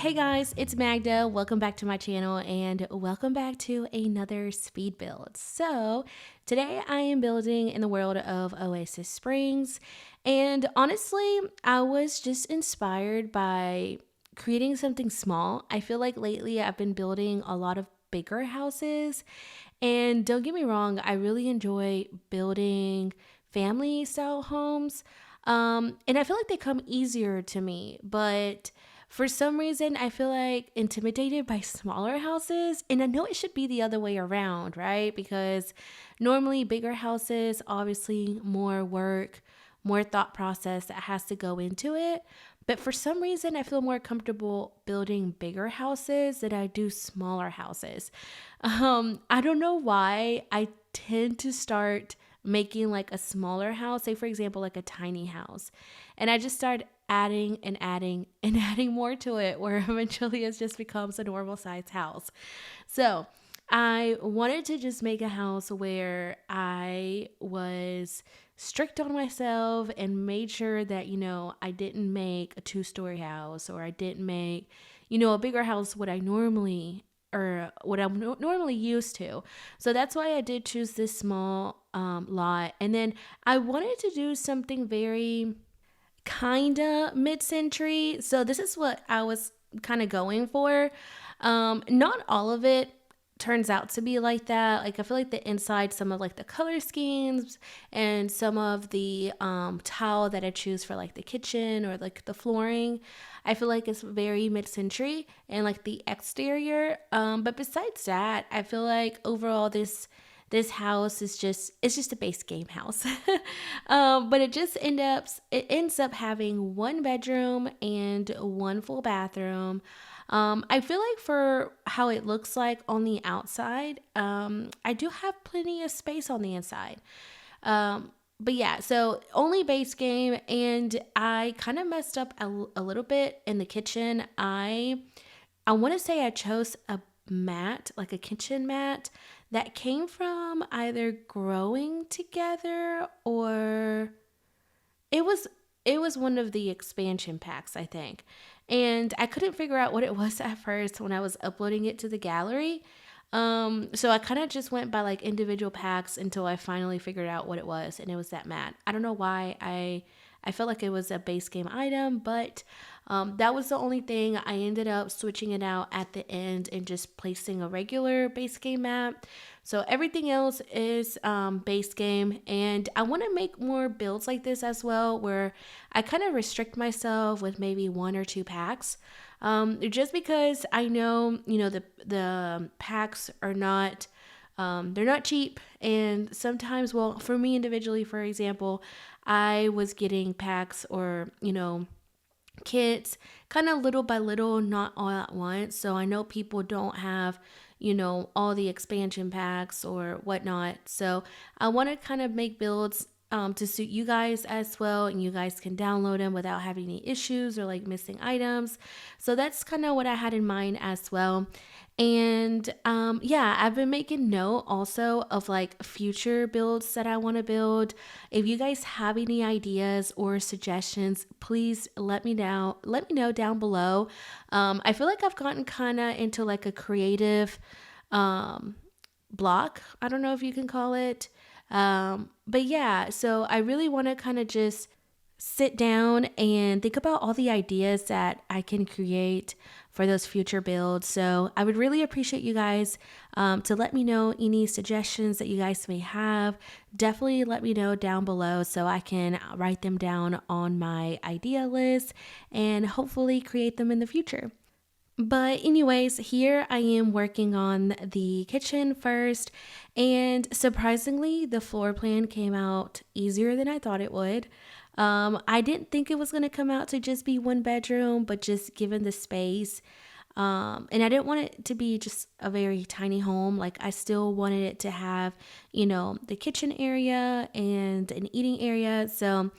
Hey guys, it's Magda. Welcome back to my channel and welcome back to another speed build. So, today I am building in the world of Oasis Springs, and honestly, I was just inspired by creating something small. I feel like lately I've been building a lot of bigger houses, and don't get me wrong, I really enjoy building family style homes. And I feel like they come easier to me, but for some reason, I feel like intimidated by smaller houses. And I know it should be the other way around, right? Because normally bigger houses, obviously more work, more thought process that has to go into it. But for some reason, I feel more comfortable building bigger houses than I do smaller houses. I don't know why I tend to start making like a smaller house, say for example, like a tiny house. And I just start adding and adding and adding more to it where eventually it just becomes a normal size house. So I wanted to just make a house where I was strict on myself and made sure that, I didn't make a 2-story house, or I didn't make, a bigger house what I normally or what I'm normally used to. So that's why I did choose this small lot. And then I wanted to do something very kinda mid-century. So this is what I was kind of going for. Not all of it turns out to be like that. Like I feel like the inside, some of like the color schemes and some of the tile that I choose for like the kitchen or like the flooring, I feel like it's very mid-century, and like the exterior. But besides that, I feel like overall this house is just, it's just a base game house. But it ends up having 1 bedroom and 1 full bathroom. I feel like for how it looks like on the outside, I do have plenty of space on the inside. But yeah, so only base game, and I kind of messed up a little bit in the kitchen. I want to say I chose a mat, like a kitchen mat, that came from either growing together, or it was it was one of the expansion packs, I think. And I couldn't figure out what it was at first when I was uploading it to the gallery. So I kind of just went by like individual packs until I finally figured out what it was, and it was that mat. I don't know why I felt like it was a base game item, but that was the only thing. I ended up switching it out at the end and just placing a regular base game mat. So everything else is base game, and I want to make more builds like this as well, where I kind of restrict myself with maybe 1 or 2 packs. Just because I know, the packs are not, they're not cheap. And sometimes, well, for me individually, for example, I was getting packs or, kits kind of little by little, not all at once. So I know people don't have, all the expansion packs or whatnot. So I want to kind of make builds to suit you guys as well, and you guys can download them without having any issues or like missing items. So that's kind of what I had in mind as well. And yeah, I've been making note also of like future builds that I want to build. If you guys have any ideas or suggestions, please let me know. Let me know down below. I feel like I've gotten kind of into like a creative block. I don't know if you can call it. But yeah, so I really want to kind of just sit down and think about all the ideas that I can create for those future builds. So I would really appreciate you guys to let me know any suggestions that you guys may have. Definitely let me know down below so I can write them down on my idea list and hopefully create them in the future. But anyways, here I am working on the kitchen first, and surprisingly, the floor plan came out easier than I thought it would. I didn't think it was going to come out to just be 1 bedroom, but just given the space, and I didn't want it to be just a very tiny home. Like I still wanted it to have, the kitchen area and an eating area. So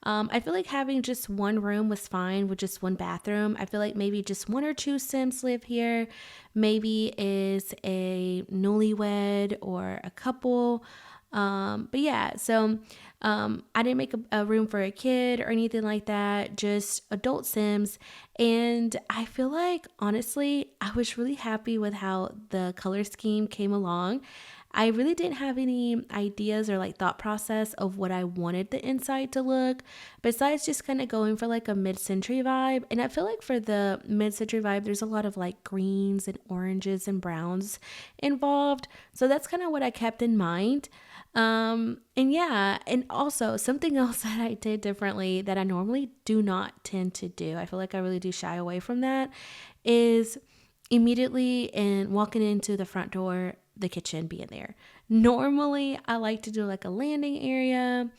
I feel like having just 1 room was fine with just 1 bathroom. I feel like maybe just 1 or 2 Sims live here. Maybe is a newlywed or a couple. But yeah, so I didn't make a room for a kid or anything like that, just adult Sims. And I feel like, honestly, I was really happy with how the color scheme came along. I really didn't have any ideas or like thought process of what I wanted the inside to look, besides just kind of going for like a mid-century vibe. And I feel like for the mid-century vibe, there's a lot of like greens and oranges and browns involved. So that's kind of what I kept in mind. And yeah, and also something else that I did differently that I normally do not tend to do, I feel like I really do shy away from that, is immediately and walking into the front door, the kitchen being there. Normally, I like to do like a landing area,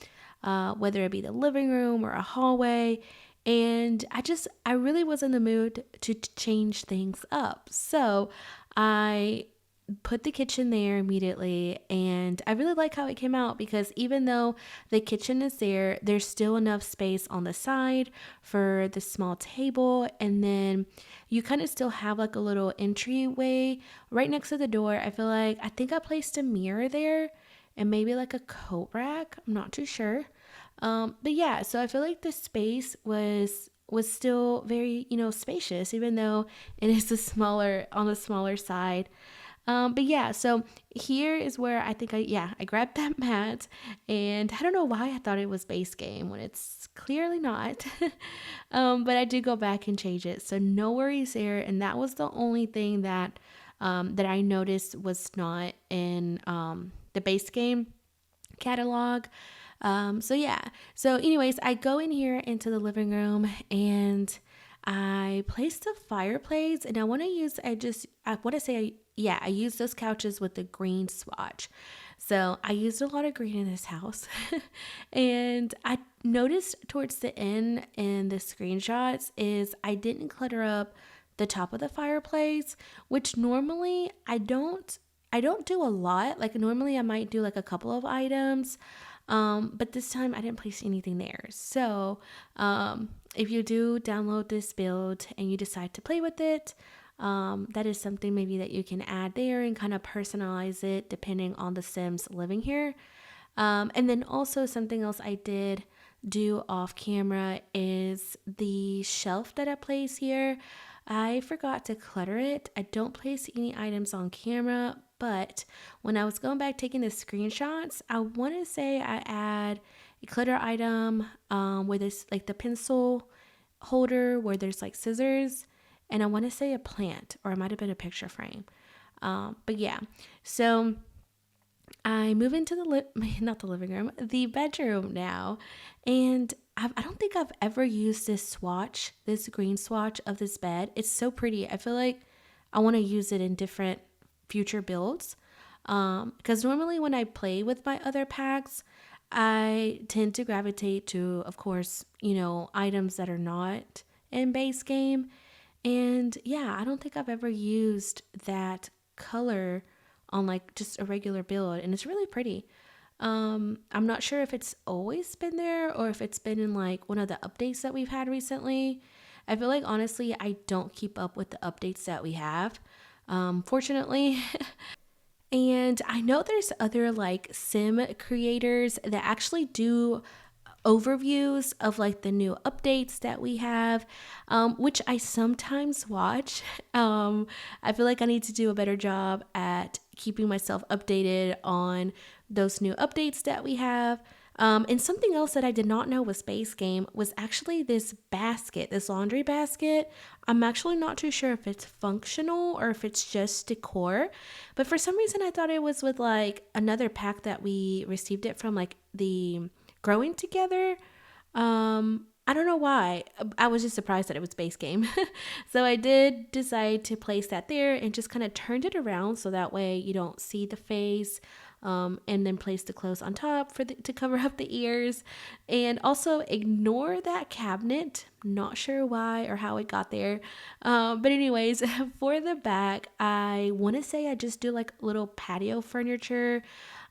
whether it be the living room or a hallway. And I really was in the mood to change things up. So I put the kitchen there immediately, and I really like how it came out because even though the kitchen is there, there's still enough space on the side for the small table, and then you kind of still have like a little entryway right next to the door. I think I placed a mirror there and maybe like a coat rack. I'm not too sure. But yeah, so I feel like the space was still very, spacious, even though it is on the smaller side. But yeah, so here is where I think I grabbed that mat, and I don't know why I thought it was base game when it's clearly not. But I did go back and change it, so no worries there. And that was the only thing that I noticed was not in the base game catalog. So yeah. So anyways, I go in here into the living room, and I placed a fireplace, and I want to say, yeah, I used those couches with the green swatch. So I used a lot of green in this house. And I noticed towards the end in the screenshots is I didn't clutter up the top of the fireplace, which normally I don't do a lot. Like normally I might do like a couple of items. But this time I didn't place anything there. So, if you do download this build and you decide to play with it, that is something maybe that you can add there and kind of personalize it depending on the Sims living here. And then also something else I did do off camera is the shelf that I place here. I forgot to clutter it. I don't place any items on camera, but when I was going back taking the screenshots, I want to say I add a clutter item where there's like the pencil holder where there's like scissors, and I want to say a plant, or it might have been a picture frame. But yeah, so I move into not the living room, the bedroom now, and I don't think I've ever used this green swatch of this bed. It's so pretty. I feel like I want to use it in different future builds. Because normally when I play with my other packs, I tend to gravitate to, of course, items that are not in base game. And yeah, I don't think I've ever used that color on like just a regular build, and it's really pretty. I'm not sure if it's always been there or if it's been in like one of the updates that we've had recently. I feel like honestly, I don't keep up with the updates that we have, fortunately. And I know there's other like sim creators that actually do overviews of like the new updates that we have, which I sometimes watch. I feel like I need to do a better job at keeping myself updated on those new updates that we have. And something else that I did not know was base game was actually this basket, this laundry basket. I'm actually not too sure if it's functional or if it's just decor, but for some reason I thought it was with like another pack that we received it from, like the growing together. I don't know why. I was just surprised that it was base game. So I did decide to place that there and just kind of turned it around so that way you don't see the face. And then place the clothes on top to cover up the ears, and also ignore that cabinet. Not sure why or how it got there, but anyways, for the back, I want to say I just do like little patio furniture.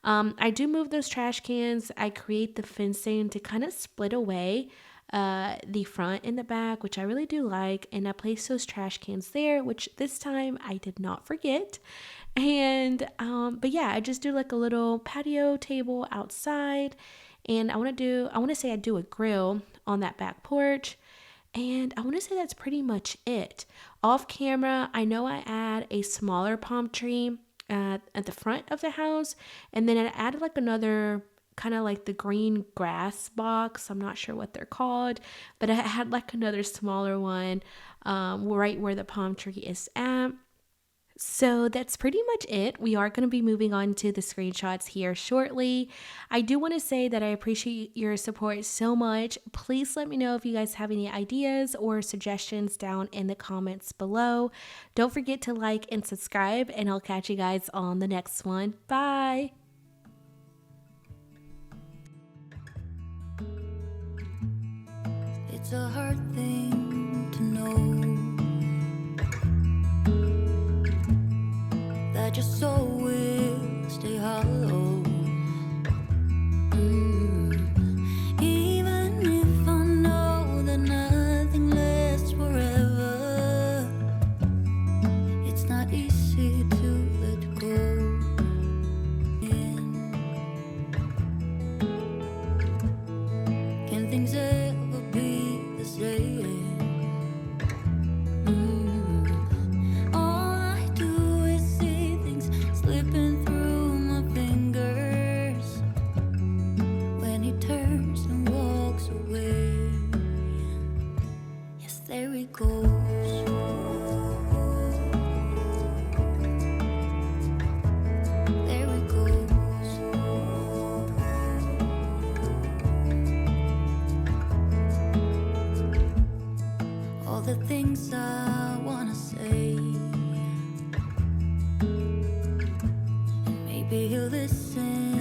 I do move those trash cans. I create the fencing to kind of split away the front and the back, which I really do like, and I place those trash cans there, which this time I did not forget. And but yeah, I just do like a little patio table outside, and I want to say I do a grill on that back porch. And I want to say that's pretty much it. Off camera, I know I add a smaller palm tree at the front of the house, and then I added like another kind of like the green grass box. I'm not sure what they're called, but I had like another smaller one right where the palm tree is at. So that's pretty much it. We are going to be moving on to the screenshots here shortly. I do want to say that I appreciate your support so much. Please let me know if you guys have any ideas or suggestions down in the comments below. Don't forget to like and subscribe, and I'll catch you guys on the next one. Bye. It's a hard thing to know that your soul will stay hollow. Even if I know that nothing lasts forever, it's not easy to let go. Can things ever be the same? All I do is see things slipping through my fingers when he turns and walks away. Yes, there he goes. There he goes. All the things I wanna say, and maybe he'll listen.